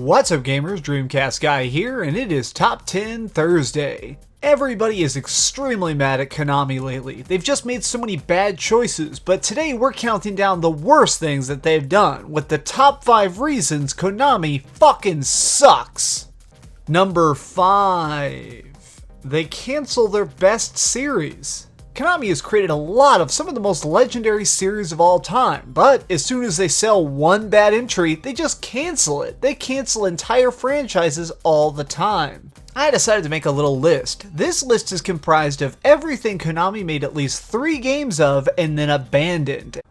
What's up gamers, DreamcastGuy here, and it is Top 10 Thursday. Everybody is extremely mad at Konami lately. They've just made so many bad choices, but today we're counting down the worst things that they've done, with the top 5 reasons Konami fucking sucks. Number 5. They cancel their best series. Konami has created a lot of some of the most legendary series of all time, but as soon as they sell one bad entry, they just cancel it. They cancel entire franchises all the time. I decided to make a little list. This list is comprised of everything Konami made at least 3 games of and then abandoned.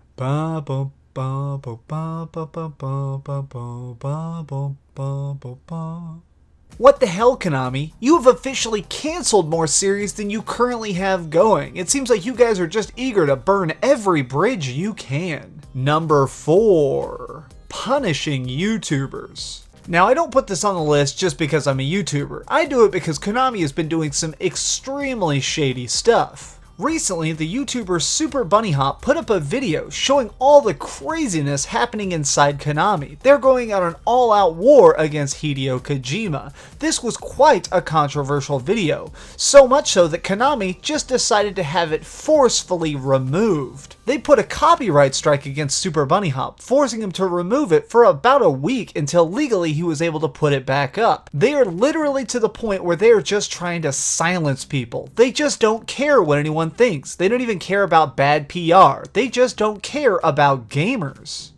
What the hell, Konami? You have officially canceled more series than you currently have going. It seems like you guys are just eager to burn every bridge you can. Number 4. Punishing YouTubers. Now, I don't put this on the list just because I'm a YouTuber. I do it because Konami has been doing some extremely shady stuff. Recently, the YouTuber Super Bunny Hop put up a video showing all the craziness happening inside Konami. They're going on an all-out war against Hideo Kojima. This was quite a controversial video, so much so that Konami just decided to have it forcefully removed. They put a copyright strike against Super Bunny Hop, forcing him to remove it for about a week until legally he was able to put it back up. They are literally to the point where they are just trying to silence people. They just don't care what anyone thinks. They don't even care about bad PR. They just don't care about gamers.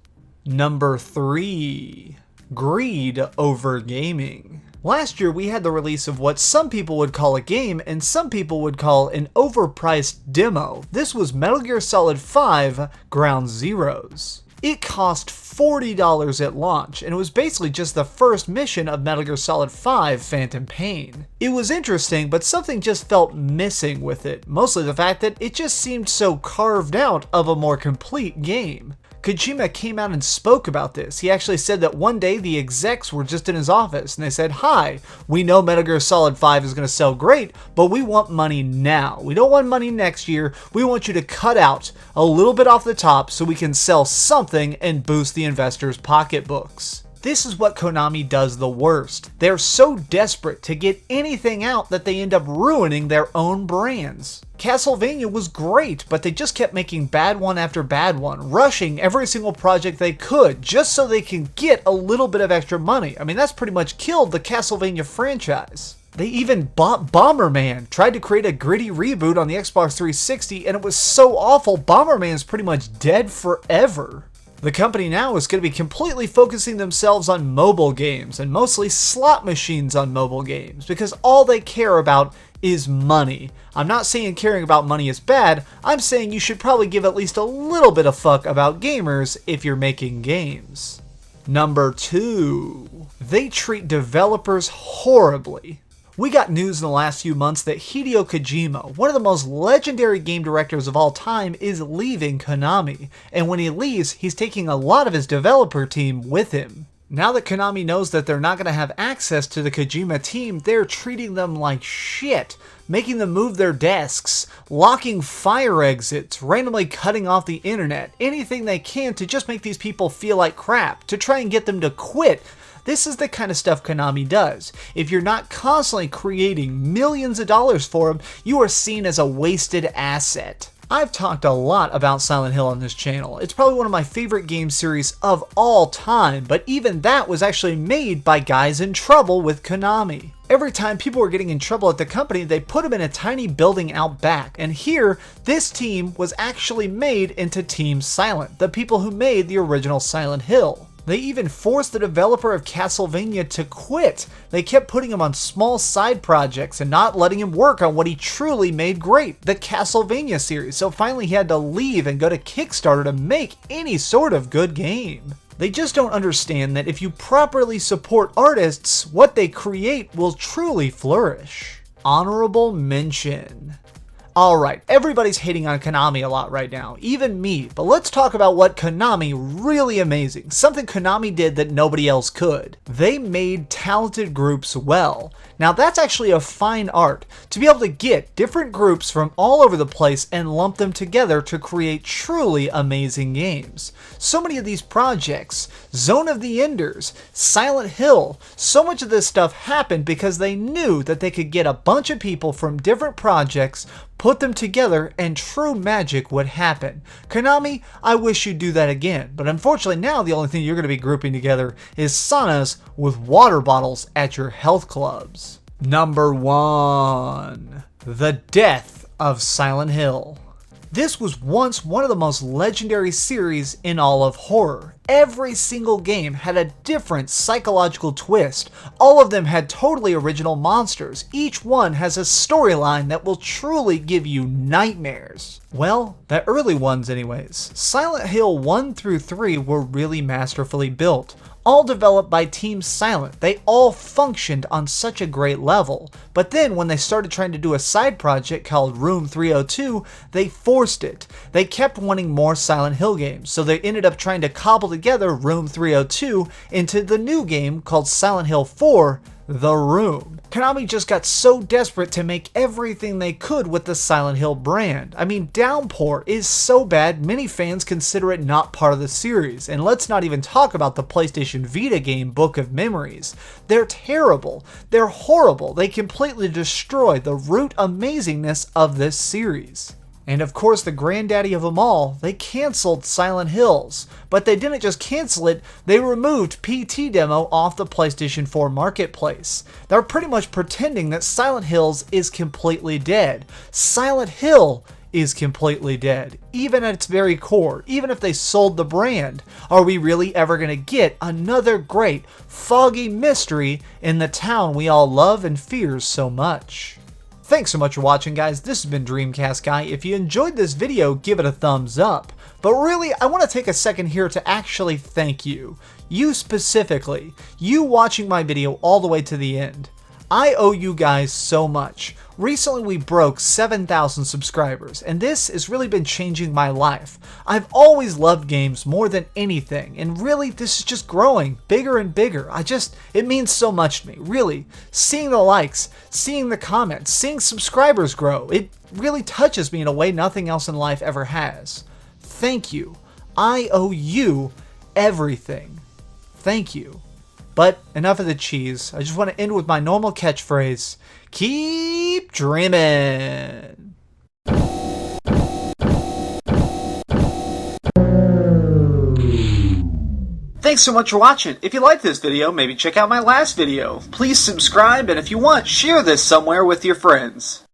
Number 3. Greed over gaming. Last year we had the release of what some people would call a game and some people would call an overpriced demo. This was Metal Gear Solid 5 Ground Zeroes. It cost $40 at launch, and it was basically just the first mission of Metal Gear Solid 5 Phantom Pain. It was interesting, but something just felt missing with it, mostly the fact that it just seemed so carved out of a more complete game. Kojima came out and spoke about this. He actually said that one day the execs were just in his office and they said, "Hi, we know Metal Gear Solid 5 is going to sell great, but we want money now. We don't want money next year. We want you to cut out a little bit off the top so we can sell something and boost the investors' pocketbooks." This is what Konami does the worst. They're so desperate to get anything out that they end up ruining their own brands. Castlevania was great, but they just kept making bad one after bad one, rushing every single project they could just so they can get a little bit of extra money. I mean, that's pretty much killed the Castlevania franchise. They even bought Bomberman, tried to create a gritty reboot on the Xbox 360, and it was so awful, Bomberman's pretty much dead forever. The company now is going to be completely focusing themselves on mobile games, and mostly slot machines on mobile games, because all they care about is money. I'm not saying caring about money is bad, I'm saying you should probably give at least a little bit of fuck about gamers if you're making games. Number 2. They treat developers horribly. We got news in the last few months that Hideo Kojima, one of the most legendary game directors of all time, is leaving Konami. And when he leaves, he's taking a lot of his developer team with him. Now that Konami knows that they're not going to have access to the Kojima team, they're treating them like shit, making them move their desks, locking fire exits, randomly cutting off the internet, anything they can to just make these people feel like crap, to try and get them to quit. This is the kind of stuff Konami does. If you're not constantly creating millions of dollars for them, you are seen as a wasted asset. I've talked a lot about Silent Hill on this channel. It's probably one of my favorite game series of all time, but even that was actually made by guys in trouble with Konami. Every time people were getting in trouble at the company, they put them in a tiny building out back. And here, this team was actually made into Team Silent, the people who made the original Silent Hill. They even forced the developer of Castlevania to quit. They kept putting him on small side projects and not letting him work on what he truly made great, the Castlevania series. So finally he had to leave and go to Kickstarter to make any sort of good game. They just don't understand that if you properly support artists, what they create will truly flourish. Honorable mention. Alright, everybody's hating on Konami a lot right now, even me, but let's talk about what Konami really amazing, something Konami did that nobody else could. They made talented groups well. Now that's actually a fine art, to be able to get different groups from all over the place and lump them together to create truly amazing games. So many of these projects, Zone of the Enders, Silent Hill, so much of this stuff happened because they knew that they could get a bunch of people from different projects, put them together, and true magic would happen. Konami, I wish you'd do that again, but unfortunately now the only thing you're going to be grouping together is saunas with water bottles at your health clubs. Number 1. The Death of Silent Hill. This was once one of the most legendary series in all of horror. Every single game had a different psychological twist. All of them had totally original monsters. Each one has a storyline that will truly give you nightmares. Well, the early ones anyways. Silent Hill 1 through 3 were really masterfully built. All developed by Team Silent. They all functioned on such a great level. But then when they started trying to do a side project called Room 302, they forced it. They kept wanting more Silent Hill games, so they ended up trying to cobble together Room 302 into the new game called Silent Hill 4, The Room. Konami just got so desperate to make everything they could with the Silent Hill brand. I mean, Downpour is so bad, many fans consider it not part of the series. And let's not even talk about the PlayStation Vita game Book of Memories. They're terrible. They're horrible. They completely destroy the root amazingness of this series. And of course, the granddaddy of them all, they canceled Silent Hills. But they didn't just cancel it, they removed PT Demo off the PlayStation 4 marketplace. They're pretty much pretending that Silent Hills is completely dead. Silent Hill is completely dead, even at its very core, even if they sold the brand. Are we really ever going to get another great, foggy mystery in the town we all love and fear so much? Thanks so much for watching, guys. This has been DreamcastGuy. If you enjoyed this video, give it a thumbs up. But really, I want to take a second here to actually thank you. You specifically. You watching my video all the way to the end. I owe you guys so much. Recently we broke 7,000 subscribers, and this has really been changing my life. I've always loved games more than anything, and really this is just growing bigger and bigger. It means so much to me, really. Seeing the likes, seeing the comments, seeing subscribers grow, it really touches me in a way nothing else in life ever has. Thank you. I owe you everything. Thank you. But enough of the cheese. I just want to end with my normal catchphrase. Keep dreaming. Thanks so much for watching. If you liked this video, maybe check out my last video. Please subscribe, and if you want, share this somewhere with your friends.